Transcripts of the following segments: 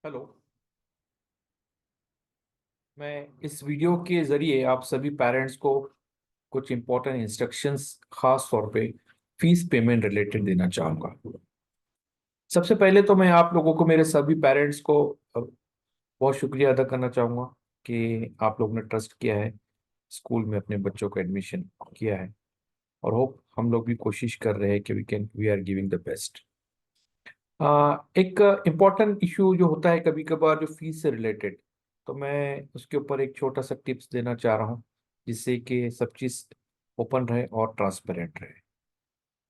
Hello. मैं इस video के जरिए आप सभी पेरेंट्स को कुछ इम्पोर्टेंट इंस्ट्रक्शंस खास तौर पे फीस पेमेंट रिलेटेड देना चाहूँगा। सबसे पहले तो मैं आप लोगों को, मेरे सभी पेरेंट्स को बहुत शुक्रिया अदा करना चाहूँगा कि आप लोग ने ट्रस्ट किया है, स्कूल में अपने बच्चों को एडमिशन किया है। और होप हम लोग भी कोशिश कर रहे हैं कि we are giving the best. एक इम्पॉर्टेंट इशू जो होता है कभी कभार, जो फीस से रिलेटेड, तो मैं उसके ऊपर एक छोटा सा टिप्स देना चाह रहा हूँ, जिससे कि सब चीज़ ओपन रहे और ट्रांसपेरेंट रहे।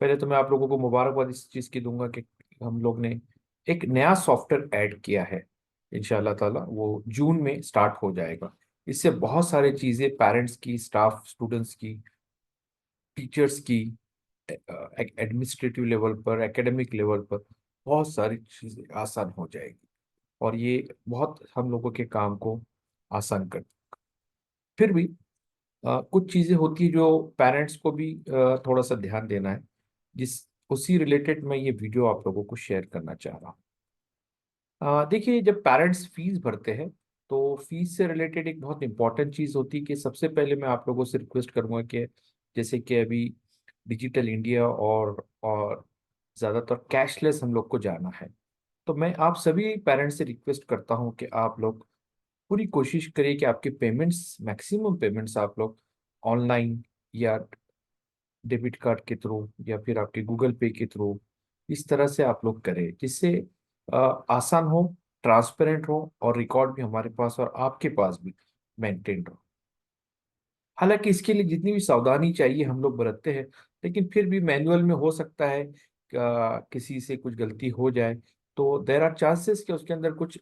पहले तो मैं आप लोगों को मुबारकबाद इस चीज़ की दूंगा कि हम लोग ने एक नया सॉफ्टवेयर ऐड किया है। इंशाल्लाह ताला वो जून में स्टार्ट हो जाएगा। इससे बहुत सारी चीज़ें पेरेंट्स की, स्टाफ, स्टूडेंट्स की, टीचर्स की, एडमिनिस्ट्रेटिव लेवल पर, एकेडमिक लेवल पर बहुत सारी चीज़ें आसान हो जाएगी। और ये बहुत हम लोगों के काम को आसान कर। फिर भी कुछ चीज़ें होती है जो पेरेंट्स को भी थोड़ा सा ध्यान देना है, जिस उसी रिलेटेड मैं ये वीडियो आप लोगों को शेयर करना चाह रहा हूँ। देखिए, जब पेरेंट्स फीस भरते हैं तो फीस से रिलेटेड एक बहुत इंपॉर्टेंट चीज़ होती है कि सबसे पहले मैं आप लोगों से रिक्वेस्ट करूंगा कि जैसे कि अभी डिजिटल इंडिया और ज़्यादातर कैशलेस हम लोग को जाना है, तो मैं आप सभी पेरेंट्स से रिक्वेस्ट करता हूं कि आप लोग पूरी कोशिश करिए कि आपके पेमेंट्स, मैक्सिमम पेमेंट्स आप लोग ऑनलाइन या डेबिट कार्ड के थ्रू या फिर आपके गूगल पे के थ्रू इस तरह से आप लोग करें, जिससे आसान हो, ट्रांसपेरेंट हो और रिकॉर्ड भी हमारे पास और आपके पास भी मेंटेन हो। हालांकि इसके लिए जितनी भी सावधानी चाहिए हम लोग बरतते हैं, लेकिन फिर भी मैनुअल में हो सकता है किसी से कुछ गलती हो जाए, तो देर आर चांसेस कि उसके अंदर कुछ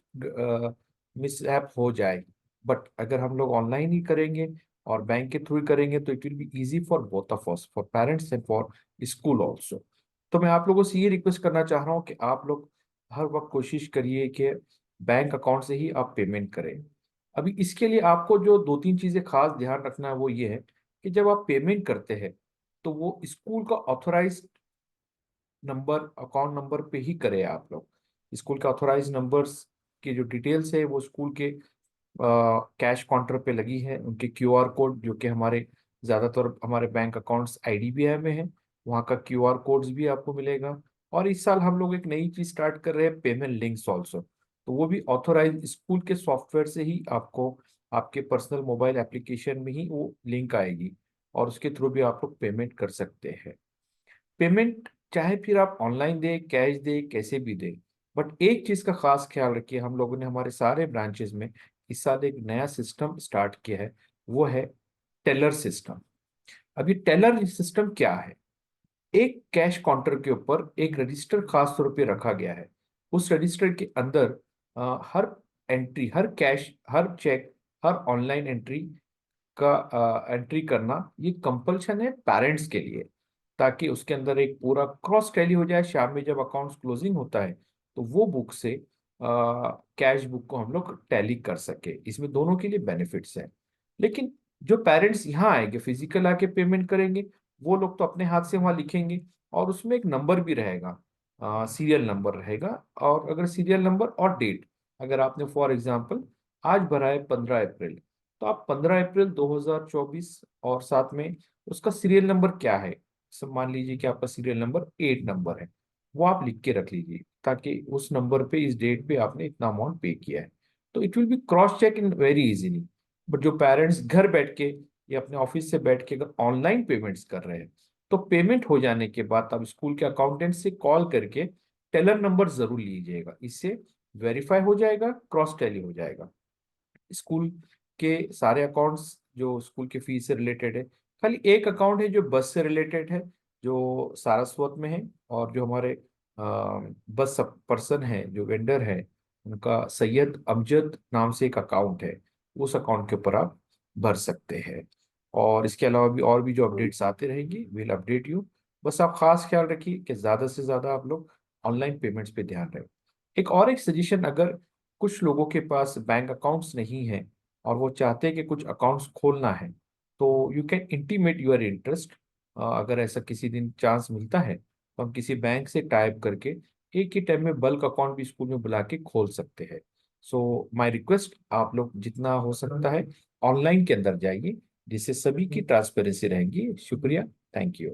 मिसहैप हो जाए। बट अगर हम लोग ऑनलाइन ही करेंगे और बैंक के थ्रू ही करेंगे तो it will be easy for both of us, for parents and for school also. तो मैं आप लोगों से ये रिक्वेस्ट करना चाह रहा हूँ कि आप लोग हर वक्त कोशिश करिए कि बैंक अकाउंट से ही आप पेमेंट करें। अभी इसके लिए आपको जो दो तीन चीजें खास ध्यान रखना है वो ये है कि जब आप पेमेंट करते हैं तो वो स्कूल का ऑथोराइज नंबर, अकाउंट नंबर पे ही करें आप लोग। स्कूल के ऑथोराइज नंबर्स की जो डिटेल्स है वो स्कूल के कैश काउंटर पे लगी है, उनके क्यूआर कोड जो कि हमारे ज़्यादातर हमारे बैंक अकाउंट्स आईडीबीआई में है, वहाँ का क्यूआर कोड्स भी आपको मिलेगा। और इस साल हम लोग एक नई चीज़ स्टार्ट कर रहे हैं, पेमेंट लिंक्स ऑल्सो, तो वो भी ऑथोराइज स्कूल के सॉफ्टवेयर से ही आपको आपके पर्सनल मोबाइल एप्लीकेशन में ही वो लिंक आएगी और उसके थ्रू भी आप लोग पेमेंट कर सकते हैं। पेमेंट चाहे फिर आप ऑनलाइन दें, कैश दें, कैसे भी दें, बट एक चीज का खास ख्याल रखिए, हम लोगों ने हमारे सारे ब्रांचेस में इस साल एक नया सिस्टम स्टार्ट किया है, वो है टेलर सिस्टम। अब ये टेलर सिस्टम क्या है? एक कैश काउंटर के ऊपर एक रजिस्टर खास तौर पे रखा गया है। उस रजिस्टर के अंदर हर एंट्री, हर कैश, हर चेक, हर ऑनलाइन एंट्री का एंट्री करना ये कंपल्शन है पेरेंट्स के लिए, ताकि उसके अंदर एक पूरा क्रॉस टैली हो जाए। शाम में जब अकाउंट्स क्लोजिंग होता है तो वो बुक से कैश बुक को हम लोग टैली कर सके। इसमें दोनों के लिए बेनिफिट्स हैं। लेकिन जो पेरेंट्स यहाँ आएंगे, फिजिकल आके पेमेंट करेंगे, वो लोग तो अपने हाथ से वहाँ लिखेंगे और उसमें एक नंबर भी रहेगा, सीरियल नंबर रहेगा। और अगर सीरियल नंबर और डेट, अगर आपने फॉर एग्जांपल आज भरा है 15 अप्रैल, तो आप 15 अप्रैल 2024 और साथ में उसका सीरियल नंबर क्या है, सब मान लीजिए कि आपका सीरियल नंबर 8 नंबर है, वो आप लिख के रख लीजिए, ताकि उस नंबर पे इस डेट पे आपने इतना अमाउंट पे किया है। तो it will be cross check in very easily. But जो पेरेंट्स घर बैठ के या अपने ऑफिस से बैठ के अगर ऑनलाइन पेमेंट्स कर रहे हैं, तो पेमेंट हो जाने के बाद आप स्कूल के अकाउंटेंट से कॉल करके टेलर नंबर जरूर लीजिएगा। इससे वेरीफाई हो जाएगा, क्रॉस टैली हो जाएगा। स्कूल के सारे अकाउंट्स जो स्कूल के फीस से रिलेटेड है, खाली एक अकाउंट है जो बस से रिलेटेड है, जो सारस्वत में है। और जो हमारे बस पर्सन है, जो वेंडर है, उनका सैयद अमजद नाम से एक अकाउंट है, उस अकाउंट के ऊपर आप भर सकते हैं। और इसके अलावा भी और भी जो अपडेट्स आते रहेंगी, विल अपडेट यू। बस आप खास ख्याल रखिए कि ज़्यादा से ज़्यादा आप लोग ऑनलाइन पेमेंट्स पे ध्यान रखें। एक सजेशन, अगर कुछ लोगों के पास बैंक अकाउंट्स नहीं है और वो चाहते हैं कि कुछ अकाउंट्स खोलना है, तो you can intimate your interest. अगर ऐसा किसी दिन चांस मिलता है तो हम किसी बैंक से टाइप करके एक ही टाइम में बल्क अकाउंट भी स्कूल में बुला के खोल सकते हैं। सो माय रिक्वेस्ट, आप लोग जितना हो सकता है ऑनलाइन के अंदर जाइए, जिससे सभी की ट्रांसपेरेंसी रहेगी। शुक्रिया। Thank you.